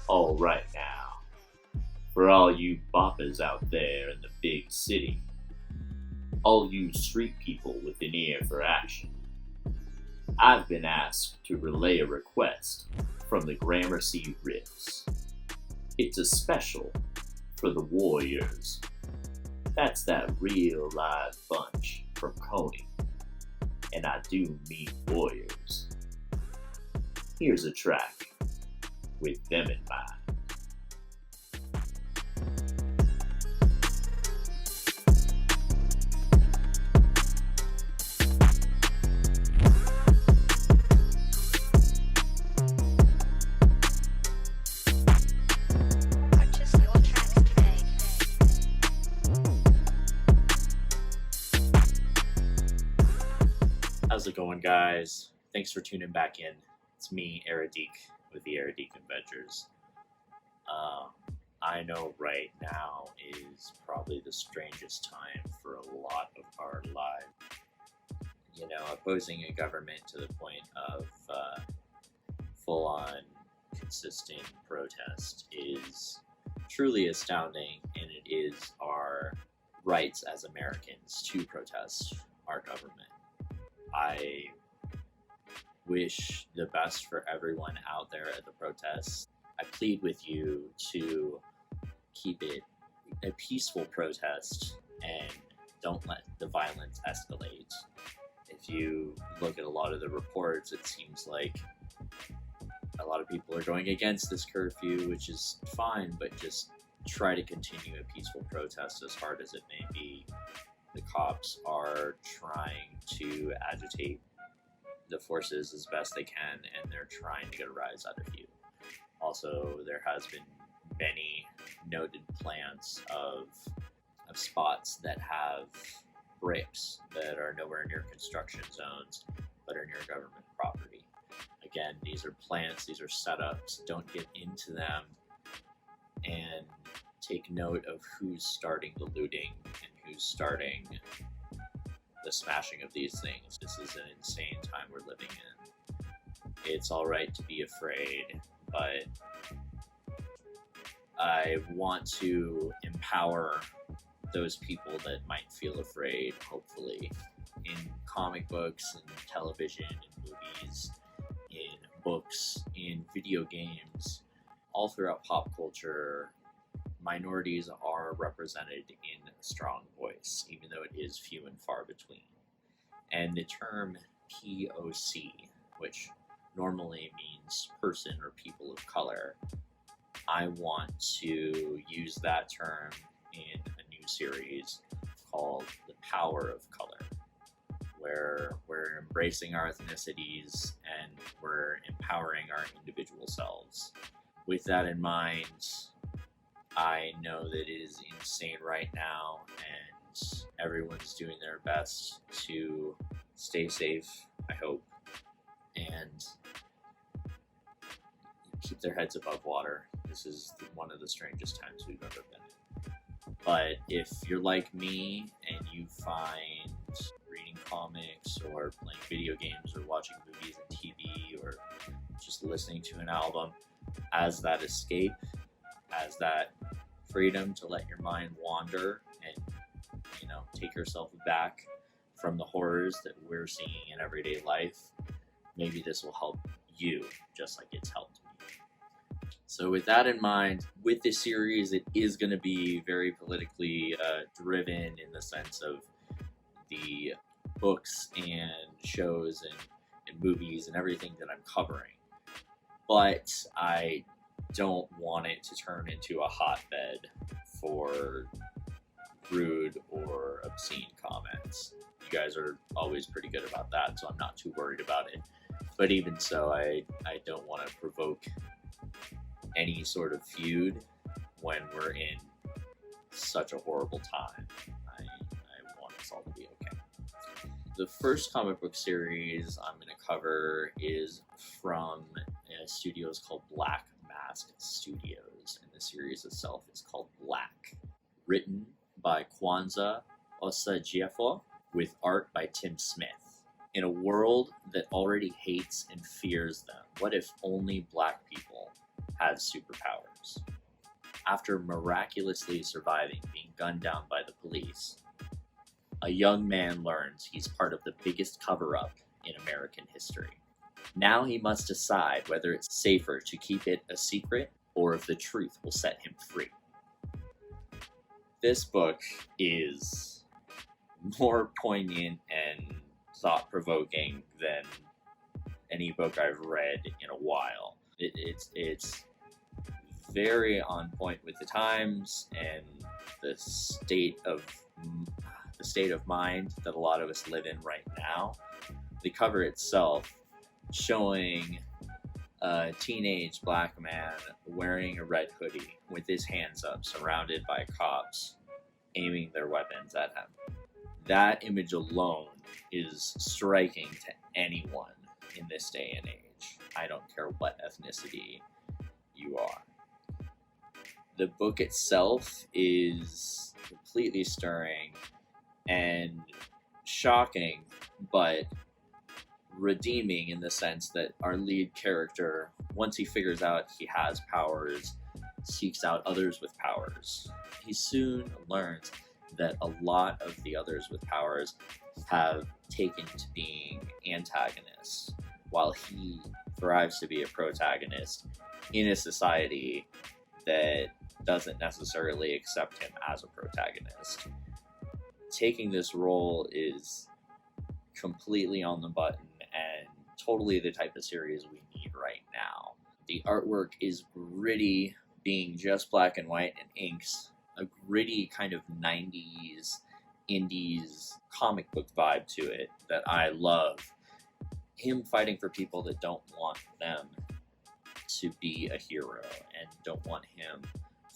All right now, for all you boppers out there in the big city, all you street people with an ear for action, I've been asked to relay a request from the Gramercy Riffs. It's a special for the Warriors. That's that real live bunch from Coney. And I do mean Warriors. Here's a track with them in mind. How's it going, guys? Thanks for tuning back in. It's me, Eradeek, with the Eradeek Adventures. I know right now is probably the strangest time for a lot of our lives. You know, opposing a government to the point of full-on, consistent protest is truly astounding, and it is our rights as Americans to protest our government. I wish the best for everyone out there at the protests. I plead with you to keep it a peaceful protest and don't let the violence escalate. If you look at a lot of the reports, it seems like a lot of people are going against this curfew, which is fine, but just try to continue a peaceful protest as hard as it may be. The cops are trying to agitate the forces as best they can, and they're trying to get a rise out of you. Also, there has been many noted plants of spots that have bricks that are nowhere near construction zones, but are near government property. Again, these are plants, these are setups. Don't get into them, and take note of who's starting the looting and who's starting the smashing of these things. This is an insane time we're living in. It's all right to be afraid, but I want to empower those people that might feel afraid, hopefully, in comic books and television and movies, in books, in video games, all throughout pop culture. Minorities are represented in a strong voice, even though it is few and far between. And the term POC, which normally means person or people of color, I want to use that term in a new series called The Power of Color, where we're embracing our ethnicities and we're empowering our individual selves. With that in mind, I know that it is insane right now, and everyone's doing their best to stay safe, I hope, and keep their heads above water. This is one of the strangest times we've ever been in. But if you're like me and you find reading comics or playing video games or watching movies and TV or just listening to an album as that escape, as that freedom to let your mind wander and, you know, take yourself back from the horrors that we're seeing in everyday life, maybe this will help you just like it's helped me. So with that in mind, with this series, it is going to be very politically driven in the sense of the books and shows and movies and everything that I'm covering. But I don't want it to turn into a hotbed for rude or obscene comments. You guys are always pretty good about that, so I'm not too worried about it. But even so, I don't want to provoke any sort of feud when we're in such a horrible time. I want us all to be okay. The first comic book series I'm going to cover is from studios called Black Mask Studios, and the series itself is called Black. Written by Kwanzaa Osagyefo, with art by Tim Smith. In a world that already hates and fears them, what if only Black people had has superpowers. After miraculously surviving being gunned down by the police, a young man learns he's part of the biggest cover-up in American history. Now he must decide whether it's safer to keep it a secret or if the truth will set him free. This book is more poignant and thought-provoking than any book I've read in a while. It's very on point with the times and the state of mind that a lot of us live in right now. The cover itself showing a teenage black man wearing a red hoodie with his hands up, surrounded by cops aiming their weapons at him. That image alone is striking to anyone in this day and age. I don't care what ethnicity you are. The book itself is completely stirring and shocking, but redeeming in the sense that our lead character, once he figures out he has powers, seeks out others with powers. He soon learns that a lot of the others with powers have taken to being antagonists, while he thrives to be a protagonist in a society that doesn't necessarily accept him as a protagonist. Taking this role is completely on the button and totally the type of series we need right now. The artwork is gritty, being just black and white and inks, a gritty kind of 90s indies comic book vibe to it that I love. Him fighting for people that don't want them to be a hero and don't want him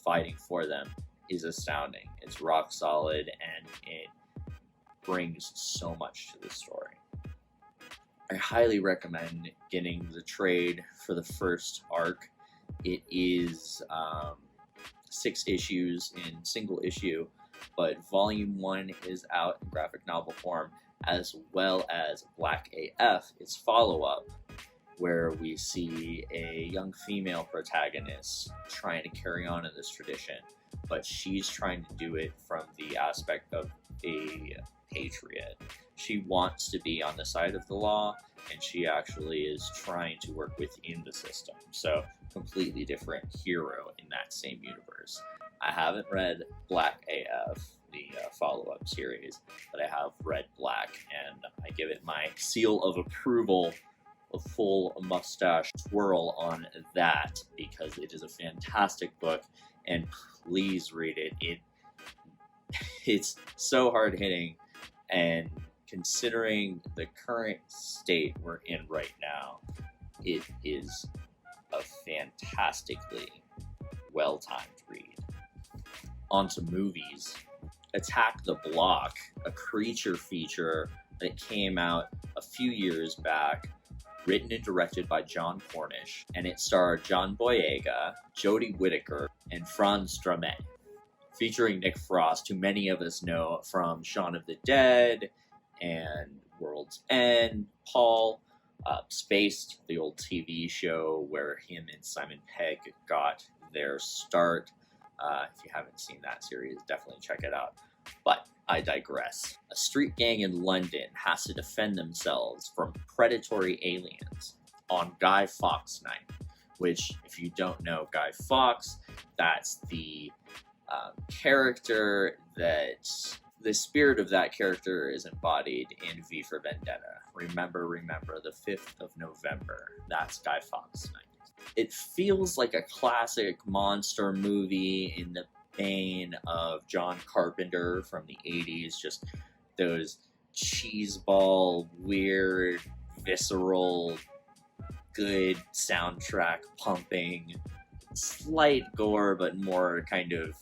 fighting for them is astounding. It's rock solid and it brings so much to the story. I highly recommend getting the trade for the first arc. It is 6 issues in single issue, but volume 1 is out in graphic novel form, as well as Black AF, its follow-up, where we see a young female protagonist trying to carry on in this tradition, but she's trying to do it from the aspect of a patriot. She wants to be on the side of the law, and she actually is trying to work within the system. So, completely different hero in that same universe. I haven't read Black AF, the follow-up series, but I have read Black, and I give it my seal of approval, a full mustache twirl on that, because it is a fantastic book, and please read it. It's so hard-hitting, and considering the current state we're in right now, it is a fantastically well-timed read. On to movies. Attack the Block, a creature feature that came out a few years back, written and directed by John Cornish, and it starred John Boyega, Jodie Whittaker, and Franz Drameh, featuring Nick Frost, who many of us know from Shaun of the Dead and World's End, Paul, Spaced, the old TV show where him and Simon Pegg got their start. If you haven't seen that series, definitely check it out. But I digress. A street gang in London has to defend themselves from predatory aliens on Guy Fawkes Night, which, if you don't know Guy Fawkes, that's the character that the spirit of that character is embodied in V for Vendetta. Remember, the 5th of November. That's Guy Fawkes Night. It feels like a classic monster movie in the vein of John Carpenter from the 80s, just those cheeseball, weird, visceral, good soundtrack pumping, slight gore, but more kind of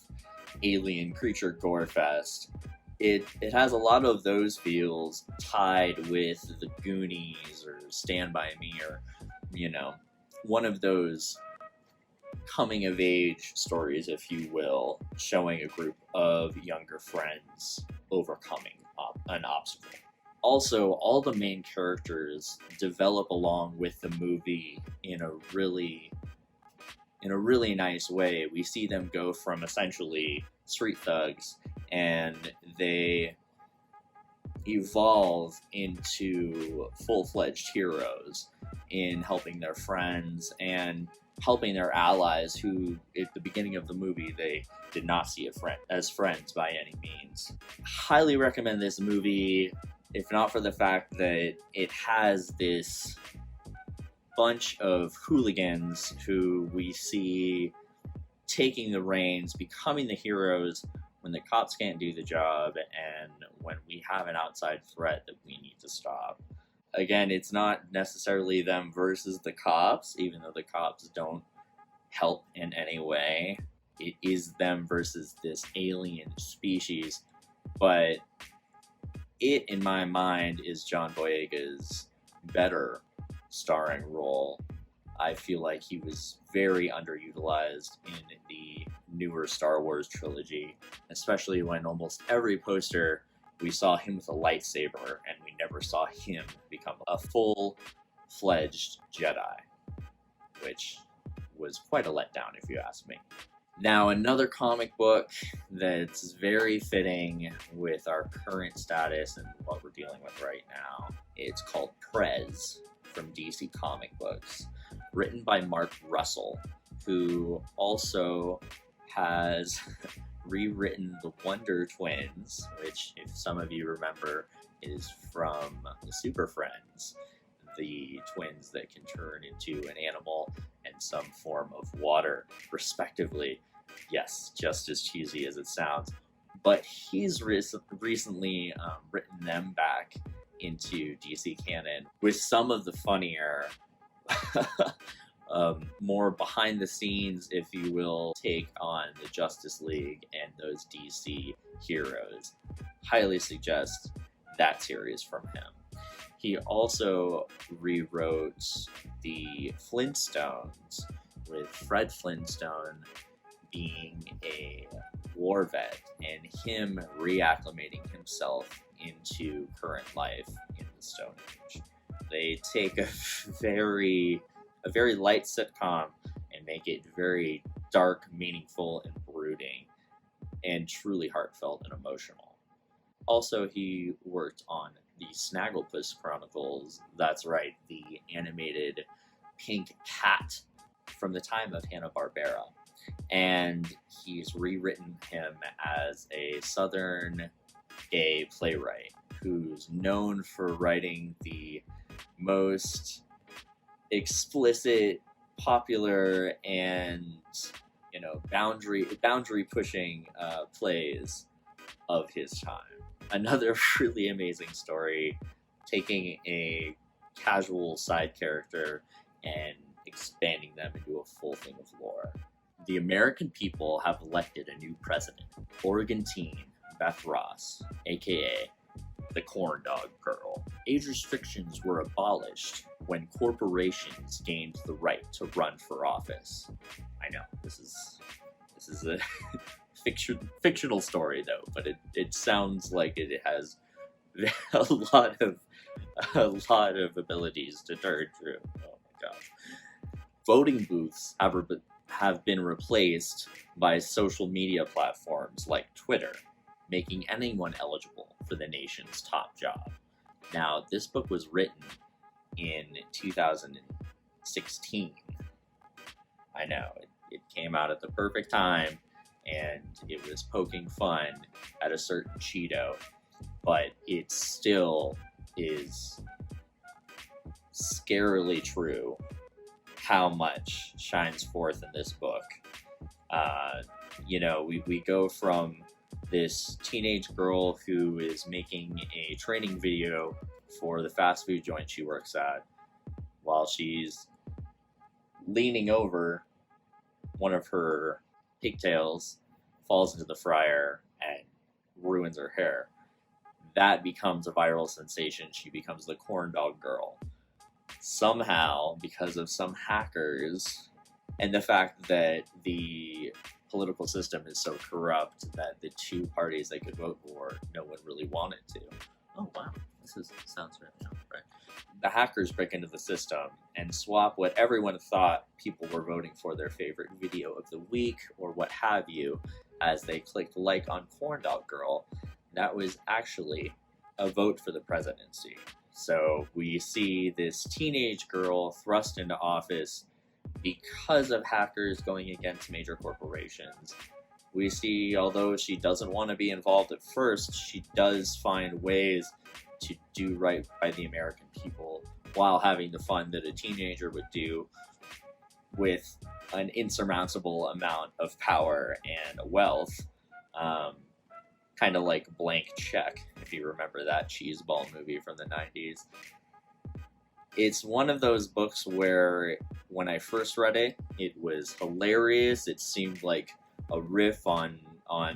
alien creature gore fest. It has a lot of those feels tied with the Goonies or Stand By Me, or, one of those coming of age stories, if you will, showing a group of younger friends overcoming an obstacle. Also, all the main characters develop along with the movie in a really in a really nice way. We see them go from essentially street thugs, and they evolve into full-fledged heroes in helping their friends and helping their allies who, at the beginning of the movie, they did not see as friends by any means. Highly recommend this movie, if not for the fact that it has this bunch of hooligans who we see taking the reins, becoming the heroes when the cops can't do the job and when we have an outside threat that we need to stop. Again, it's not necessarily them versus the cops, even though the cops don't help in any way. It is them versus this alien species, but it, in my mind, is John Boyega's better starring role. I feel like he was very underutilized in the newer Star Wars trilogy, especially when almost every poster we saw him with a lightsaber and we never saw him become a full-fledged Jedi, which was quite a letdown if you ask me. Now, another comic book that's very fitting with our current status and what we're dealing with right now. It's called Prez from DC Comic Books, written by Mark Russell, who also has rewritten the Wonder Twins, which, if some of you remember, is from the Super Friends, the twins that can turn into an animal and some form of water, respectively. Yes, just as cheesy as it sounds. But he's recently written them back into DC canon with some of the funnier, more behind the scenes, if you will, take on the Justice League and those DC heroes. Highly suggest that series from him. He also rewrote the Flintstones, with Fred Flintstone being a war vet and him reacclimating himself into current life in the Stone Age. They take a very light sitcom and make it very dark, meaningful, and brooding, and truly heartfelt and emotional. Also, he worked on the Snagglepuss Chronicles. That's right, the animated pink cat from the time of Hanna-Barbera. And he's rewritten him as a Southern gay playwright who's known for writing the most explicit, popular, and boundary pushing plays of his time. Another really amazing story, taking a casual side character and expanding them into a full thing of lore. The American people have elected a new president, Oregon teen Beth Ross, aka the Corn Dog Girl. Age restrictions were abolished when corporations gained the right to run for office. I know, this is a fictional story though, but it sounds like it has a lot of abilities to turn true. Oh my gosh. Voting booths have been replaced by social media platforms like Twitter, making anyone eligible for the nation's top job. Now, this book was written in 2016. I know, it came out at the perfect time, and it was poking fun at a certain Cheeto, but it still is scarily true how much shines forth in this book. We go from this teenage girl who is making a training video for the fast food joint she works at while she's leaning over one of her pigtails, falls into the fryer, and ruins her hair. That becomes a viral sensation. She becomes the Corn Dog Girl. Somehow, because of some hackers and the fact that the political system is so corrupt that the two parties they could vote for, no one really wanted to. Oh wow, sounds right. The hackers break into the system and swap what everyone thought people were voting for their favorite video of the week or what have you, as they clicked like on Corn Dog Girl. That was actually a vote for the presidency. So we see this teenage girl thrust into office because of hackers going against major corporations. We see, although she doesn't want to be involved at first, she does find ways to do right by the American people while having the fun that a teenager would do with an insurmountable amount of power and wealth. Kind of like Blank Check, if you remember that cheeseball movie from the 90s. It's one of those books where when I first read it, it was hilarious. It seemed like a riff on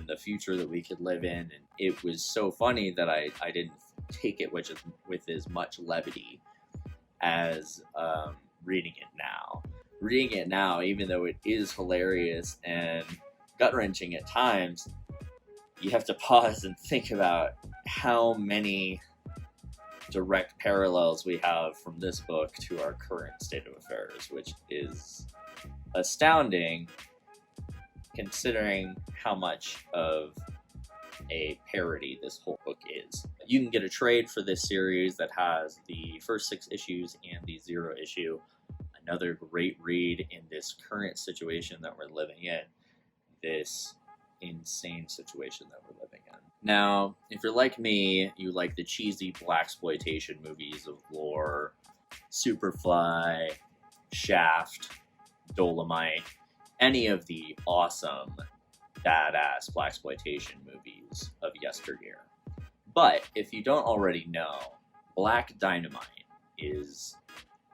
the future that we could live in, and it was so funny that I didn't take it with as much levity as reading it now. Reading it now, even though it is hilarious and gut-wrenching at times, you have to pause and think about how many direct parallels we have from this book to our current state of affairs, which is astounding considering how much of a parody this whole book is. You can get a trade for this series that has the first 6 issues and the 0 issue. Another great read in this current situation that we're living in. This insane situation that we're living in. Now, if you're like me, you like the cheesy blaxploitation movies of Lore, Superfly, Shaft, Dolomite, any of the awesome, badass blaxploitation movies of yesteryear. But if you don't already know, Black Dynamite is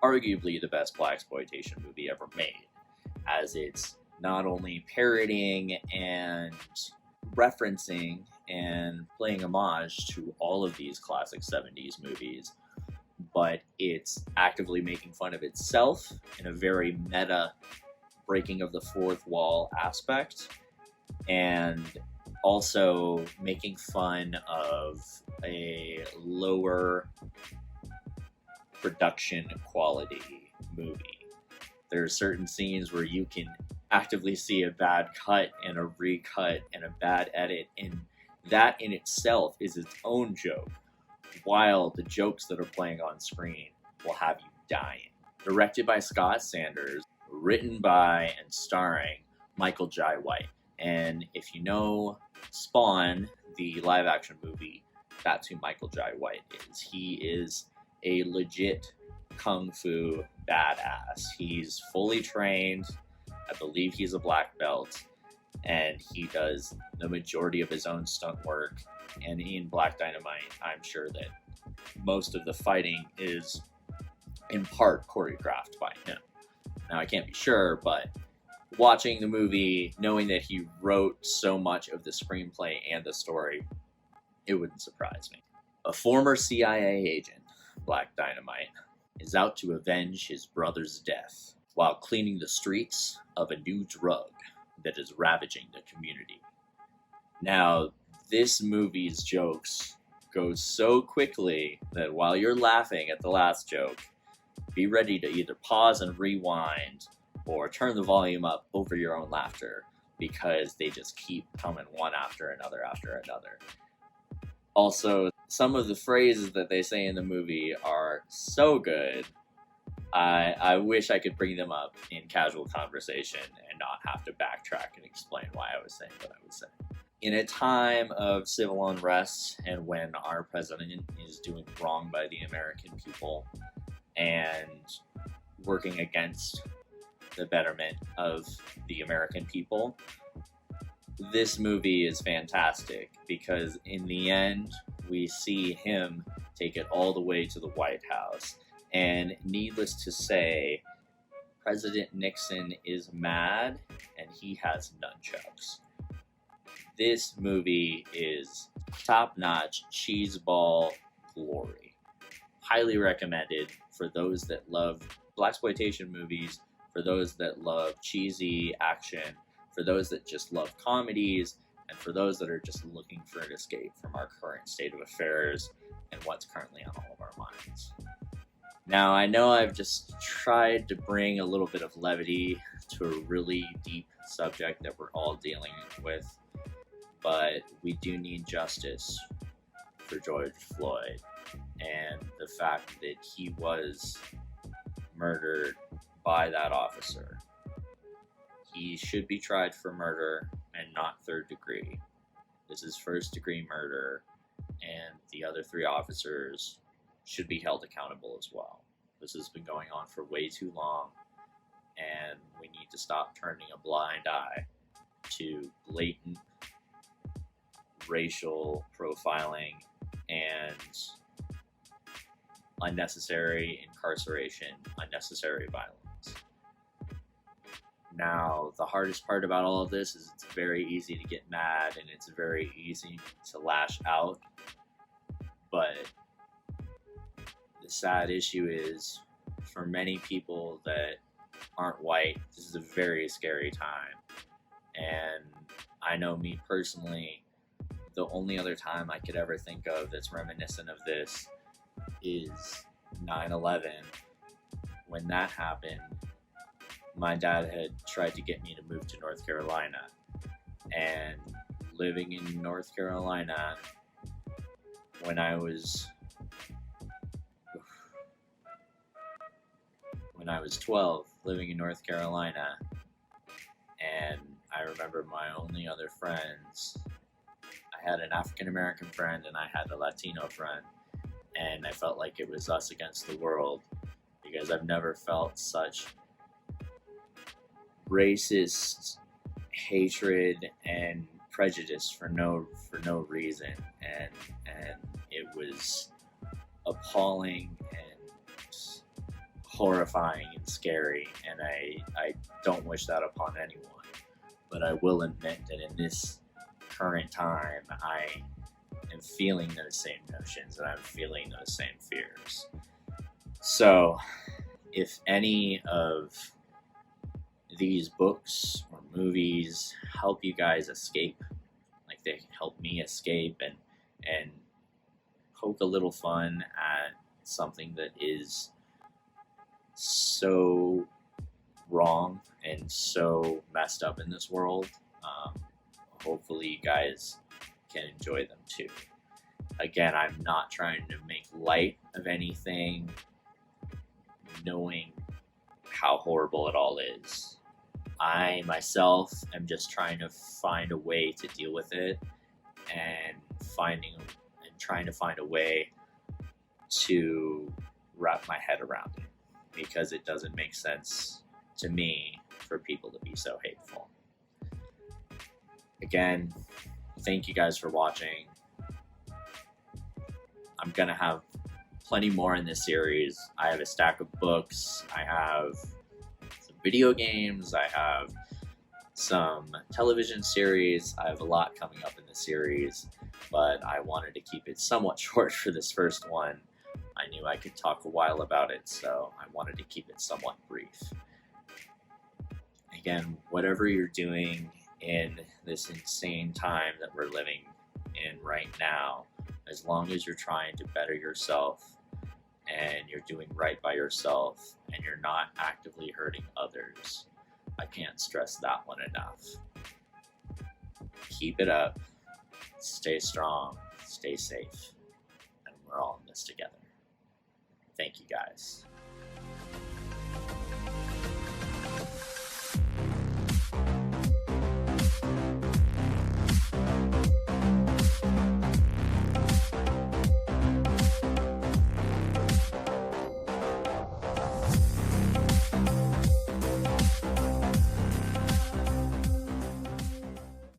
arguably the best blaxploitation movie ever made, as it's not only parodying and referencing and playing homage to all of these classic 70s movies, but it's actively making fun of itself in a very meta breaking of the fourth wall aspect, and also making fun of a lower production quality movie. There are certain scenes where you can actively see a bad cut and a recut and a bad edit, and that in itself is its own joke, while the jokes that are playing on screen will have you dying. Directed by Scott Sanders, written by and starring Michael Jai White. And if you know Spawn, the live action movie, that's who Michael Jai White is. He is a legit kung fu badass. He's fully trained. I believe he's a black belt, and he does the majority of his own stunt work. And in Black Dynamite, I'm sure that most of the fighting is in part choreographed by him. Now, I can't be sure, but watching the movie, knowing that he wrote so much of the screenplay and the story, it wouldn't surprise me. A former CIA agent, Black Dynamite, is out to avenge his brother's death while cleaning the streets of a new drug that is ravaging the community. Now, this movie's jokes go so quickly that while you're laughing at the last joke, be ready to either pause and rewind or turn the volume up over your own laughter, because they just keep coming one after another after another. Also, some of the phrases that they say in the movie are so good, I wish I could bring them up in casual conversation and not have to backtrack and explain why I was saying what I was saying. In a time of civil unrest, and when our president is doing wrong by the American people and working against the betterment of the American people, this movie is fantastic, because in the end, we see him take it all the way to the White House. And needless to say, President Nixon is mad and he has nunchucks. This movie is top-notch cheeseball glory. Highly recommended for those that love blaxploitation movies, for those that love cheesy action, for those that just love comedies, and for those that are just looking for an escape from our current state of affairs and what's currently on all of our minds. Now, I know I've just tried to bring a little bit of levity to a really deep subject that we're all dealing with, but we do need justice for George Floyd and the fact that he was murdered by that officer. He should be tried for murder and not third degree. This is first degree murder, and the other 3 officers should be held accountable as well. This has been going on for way too long, and we need to stop turning a blind eye to blatant racial profiling and unnecessary incarceration, unnecessary violence. Now, the hardest part about all of this is it's very easy to get mad and it's very easy to lash out, but the sad issue is, for many people that aren't white, this is a very scary time. And I know me personally, the only other time I could ever think of that's reminiscent of this is 9/11. When that happened, my dad had tried to get me to move to North Carolina. And living in North Carolina, when I was 12, living in North Carolina, and I remember my only other friends, I had an African American friend and I had a Latino friend, and I felt like it was us against the world, because I've never felt such racist hatred and prejudice for no reason, and it was appalling and horrifying and scary, and I don't wish that upon anyone. But I will admit that in this current time, I am feeling those same notions and I'm feeling those same fears. So if any of these books or movies help you guys escape, like they help me escape and poke a little fun at something that is so wrong and so messed up in this world, hopefully you guys can enjoy them too. Again, I'm not trying to make light of anything, knowing how horrible it all is. I myself am just trying to find a way to deal with it, and trying to find a way to wrap my head around it, because it doesn't make sense to me for people to be so hateful. Again, thank you guys for watching. I'm gonna have plenty more in this series. I have a stack of books, I have some video games, I have some television series, I have a lot coming up in the series, but I wanted to keep it somewhat short for this first one. I knew I could talk a while about it, so I wanted to keep it somewhat brief. Again, whatever you're doing in this insane time that we're living in right now, as long as you're trying to better yourself and you're doing right by yourself and you're not actively hurting others, I can't stress that one enough. Keep it up, stay strong, stay safe, and we're all in this together. Thank you guys.